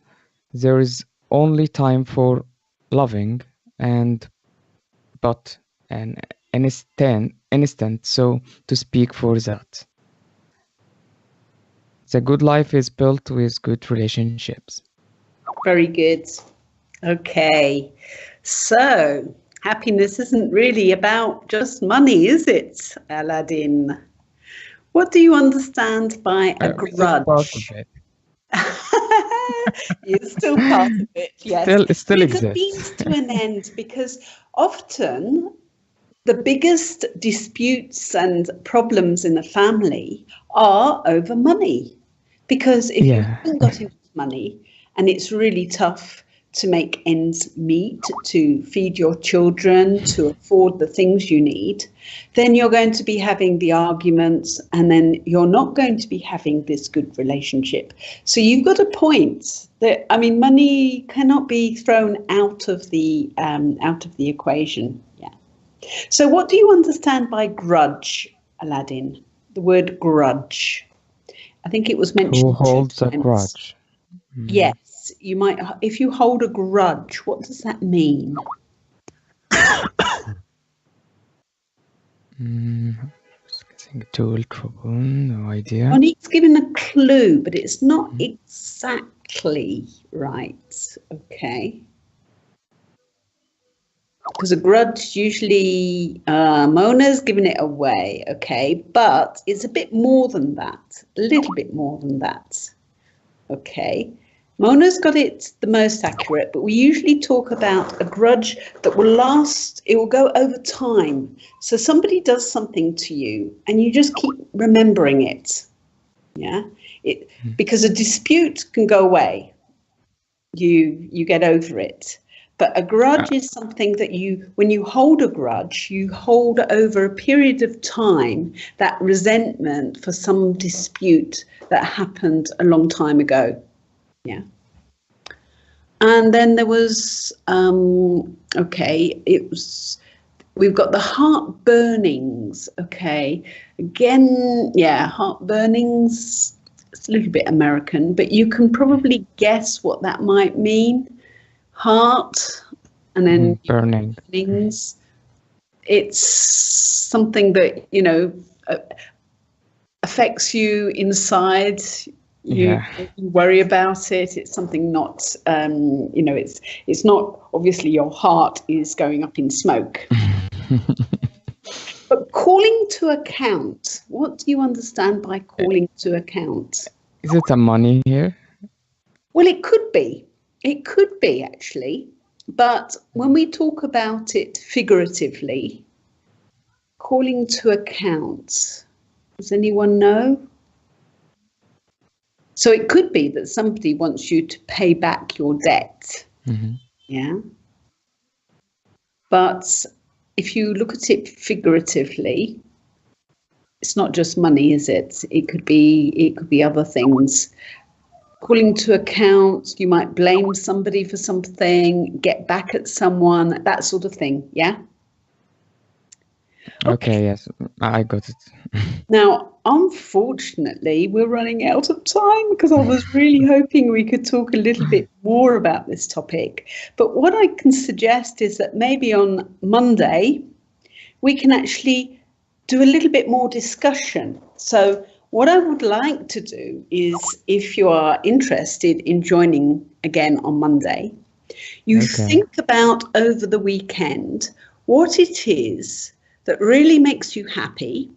There is only time for loving, and but an instant, so to speak, for that. The good life is built with good relationships." Very good. Okay, so happiness isn't really about just money, is it, Aladdin? What do you understand by a grudge? Part of it. It's still part of it, yes. It still it's exists. a means to an end, because often the biggest disputes and problems in a family are over money. Because if you haven't got enough money and it's really tough to make ends meet, to feed your children, to afford the things you need, then you're going to be having the arguments, and then you're not going to be having this good relationship. So you've got a point that, I mean, money cannot be thrown out of the equation. Yeah. So what do you understand by grudge, Aladdin? The word grudge. I think it was mentioned. Who holds a grudge? Yes. You might, if you hold a grudge, what does that mean? Tool, trouble, no idea. Monique's given a clue, but it's not exactly right. Okay. Because a grudge usually, Mona's given it away, okay, but it's a bit more than that, a little bit more than that, okay. Mona's got it the most accurate, but we usually talk about a grudge that will last, it will go over time. So somebody does something to you and you just keep remembering it, yeah? Because a dispute can go away, you get over it. But a grudge is something that when you hold a grudge, you hold over a period of time that resentment for some dispute that happened a long time ago. Yeah. And then there was, we've got the heart burnings. Okay. Again, yeah, heart burnings. It's a little bit American, but you can probably guess what that might mean. Heart and then burning things. It's something that affects you inside. You worry about it. It's something not it's not obviously your heart is going up in smoke. But calling to account, what do you understand by calling to account? Is it a money here? Well, it could be. It could be, actually, but when we talk about it figuratively, calling to account, does anyone know? So it could be that somebody wants you to pay back your debt, yeah? But if you look at it figuratively, it's not just money, is it? It could be other things. Calling to account, you might blame somebody for something, get back at someone, that sort of thing, yeah? Okay, yes, I got it. Now, unfortunately, we're running out of time because I was really hoping we could talk a little bit more about this topic. But what I can suggest is that maybe on Monday, we can actually do a little bit more discussion. So what I would like to do is, if you are interested in joining again on Monday, you think about over the weekend what it is that really makes you happy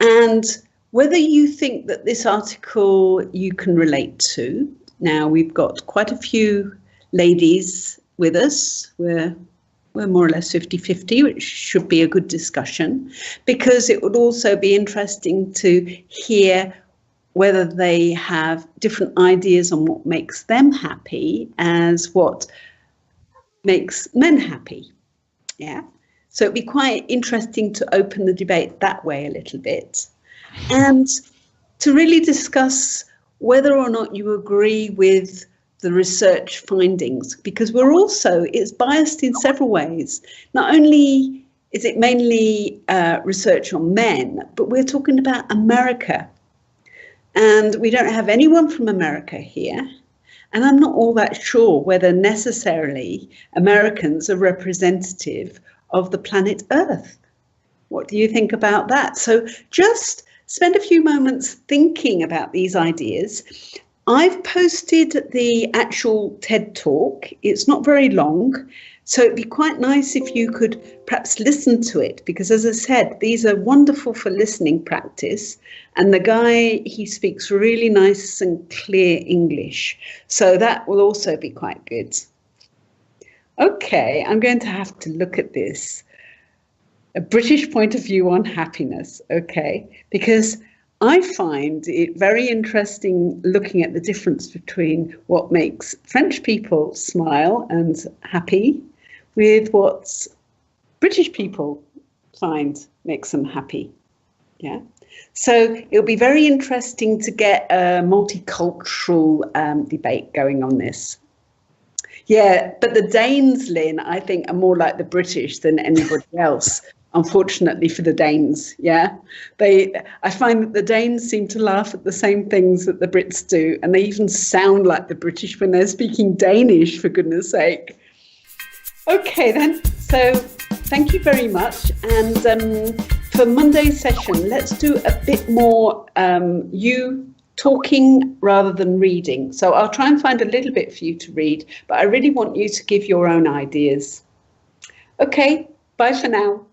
and whether you think that this article you can relate to. Now, we've got quite a few ladies with us. We're more or less 50-50, which should be a good discussion, because it would also be interesting to hear whether they have different ideas on what makes them happy as what makes men happy. Yeah. So it'd be quite interesting to open the debate that way a little bit and to really discuss whether or not you agree with the research findings, because it's biased in several ways. Not only is it mainly research on men, but we're talking about America. And we don't have anyone from America here. And I'm not all that sure whether necessarily Americans are representative of the planet Earth. What do you think about that? So just spend a few moments thinking about these ideas. I've posted the actual TED Talk. It's not very long, so it'd be quite nice if you could perhaps listen to it, because as I said, these are wonderful for listening practice. And the guy, he speaks really nice and clear English. So that will also be quite good. Okay, I'm going to have to look at this. A British point of view on happiness, okay, because I find it very interesting looking at the difference between what makes French people smile and happy with what British people find makes them happy. Yeah. So it'll be very interesting to get a multicultural debate going on this. Yeah, but the Danes, Lynn, I think are more like the British than anybody else. Unfortunately for the Danes, yeah. I find that the Danes seem to laugh at the same things that the Brits do, and they even sound like the British when they're speaking Danish, for goodness sake. Okay then, so thank you very much, and for Monday's session, let's do a bit more you talking rather than reading. So I'll try and find a little bit for you to read, but I really want you to give your own ideas. Okay, bye for now.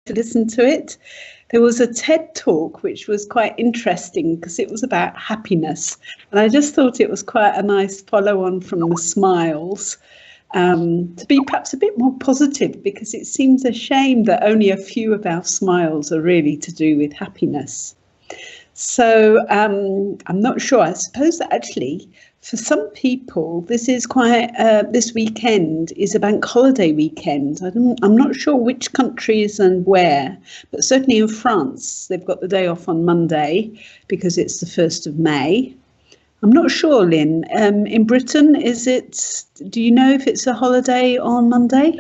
To listen to it. There was a TED talk which was quite interesting because it was about happiness, and I just thought it was quite a nice follow on from the smiles, to be perhaps a bit more positive, because it seems a shame that only a few of our smiles are really to do with happiness. So I'm not sure. I suppose that actually for some people this is quite this weekend is a bank holiday weekend. I'm not sure which countries and where, but certainly in France they've got the day off on Monday because it's the 1st of May. I'm not sure, Lynn. In Britain, is it? Do you know if it's a holiday on Monday?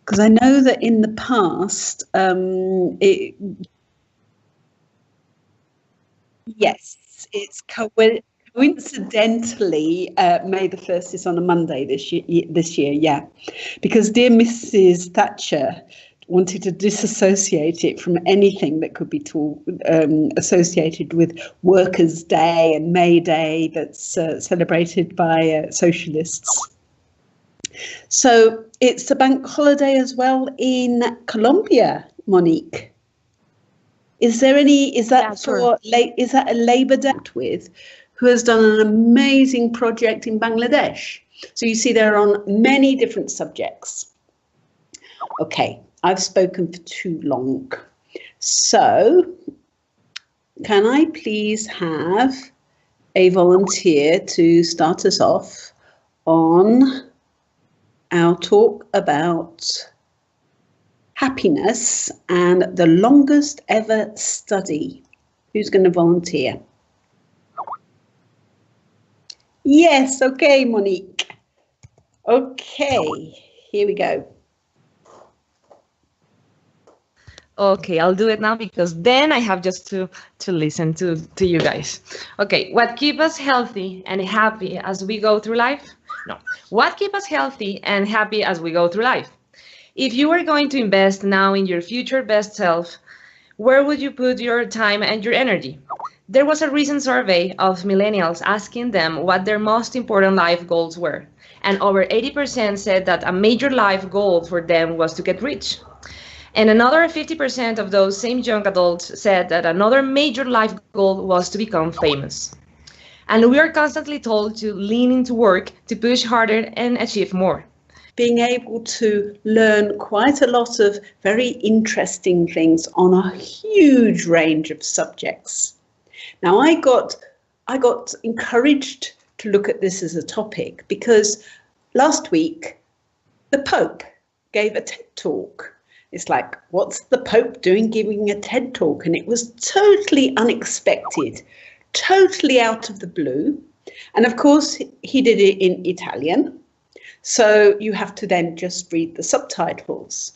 Because I know that in the past yes, it's coincidentally May the 1st is on a Monday this year, yeah, because dear Mrs. Thatcher wanted to disassociate it from anything that could be associated with Workers' Day and May Day that's celebrated by socialists. So it's a bank holiday as well in Colombia, Monique. Is there any? Is that is that a Labour Day with, who has done an amazing project in Bangladesh? So you see, they're on many different subjects. Okay, I've spoken for too long. So can I please have a volunteer to start us off on our talk about happiness and the longest ever study? Who's going to volunteer? Yes, okay, Monique. Okay, here we go. Okay, I'll do it now because then I have just to listen to you guys. Okay, what keeps us healthy and happy as we go through life? No, what keeps us healthy and happy as we go through life? If you were going to invest now in your future best self, where would you put your time and your energy? There was a recent survey of millennials asking them what their most important life goals were, and over 80% said that a major life goal for them was to get rich. And another 50% of those same young adults said that another major life goal was to become famous. And we are constantly told to lean into work, to push harder and achieve more. Being able to learn quite a lot of very interesting things on a huge range of subjects. Now, I got encouraged to look at this as a topic because last week the Pope gave a TED talk. It's like, what's the Pope doing giving a TED talk? And it was totally unexpected, totally out of the blue. And of course, he did it in Italian. So you have to then just read the subtitles.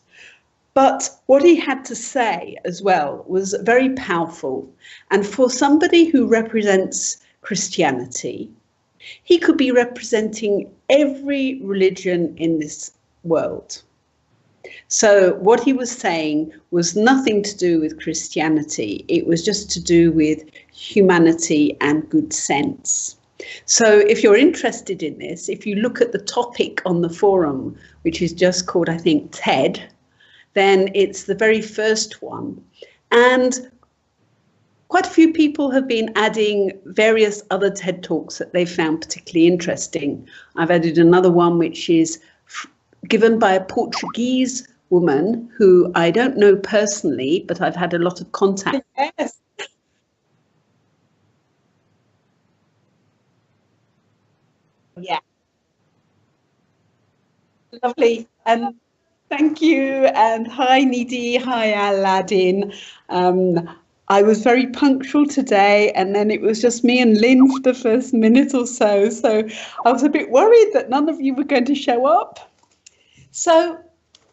But what he had to say as well was very powerful. And for somebody who represents Christianity, he could be representing every religion in this world. So what he was saying was nothing to do with Christianity. It was just to do with humanity and good sense. So if you're interested in this, if you look at the topic on the forum, which is just called, I think, TED, then it's the very first one. And quite a few people have been adding various other TED Talks that they found particularly interesting. I've added another one which is given by a Portuguese woman who I don't know personally, but I've had a lot of contact. Yes. Yeah. Lovely. And thank you. And hi, Nidhi. Hi, Aladdin. I was very punctual today, and then it was just me and Lynn for the first minute or so. So I was a bit worried that none of you were going to show up. So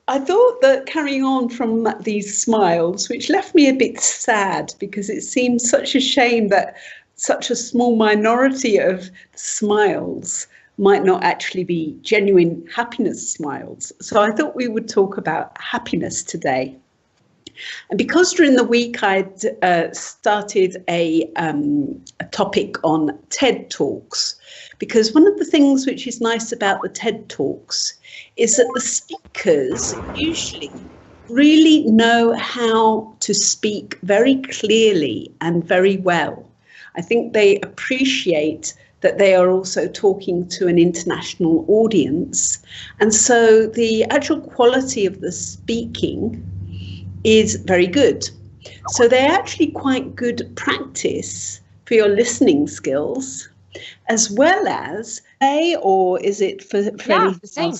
I thought that carrying on from these smiles, which left me a bit sad because it seemed such a shame that such a small minority of smiles might not actually be genuine happiness smiles. So I thought we would talk about happiness today. And because during the week I'd started a topic on TED Talks, because one of the things which is nice about the TED Talks is that the speakers usually really know how to speak very clearly and very well. I think they appreciate that they are also talking to an international audience. And so the actual quality of the speaking is very good. So they're actually quite good practice for your listening skills, as well as, or is it for yeah, the same.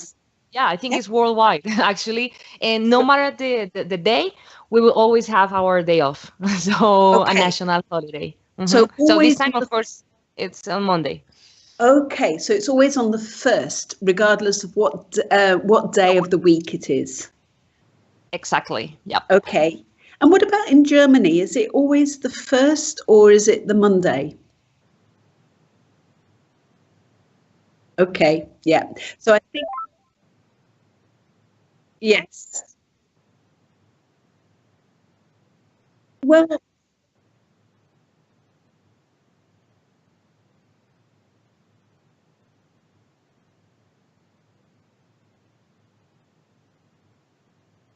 Yeah, I think it's worldwide, actually. And no matter the day, we will always have our day off. So a national holiday. So this time, of course, it's on Monday. Okay, so it's always on the 1st, regardless of what day of the week it is. Exactly. Yep. Okay. And what about in Germany? Is it always the 1st or is it the Monday? Okay. Yeah. So I think, yes. Well,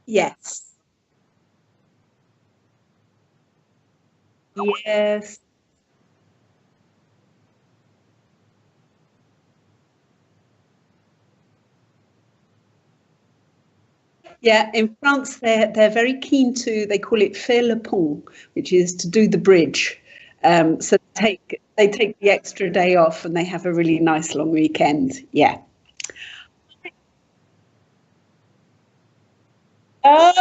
yes. Yes. Yeah, in France they're very keen to, they call it faire le pont, which is to do the bridge. So they take the extra day off and they have a really nice long weekend. Yeah. Oh,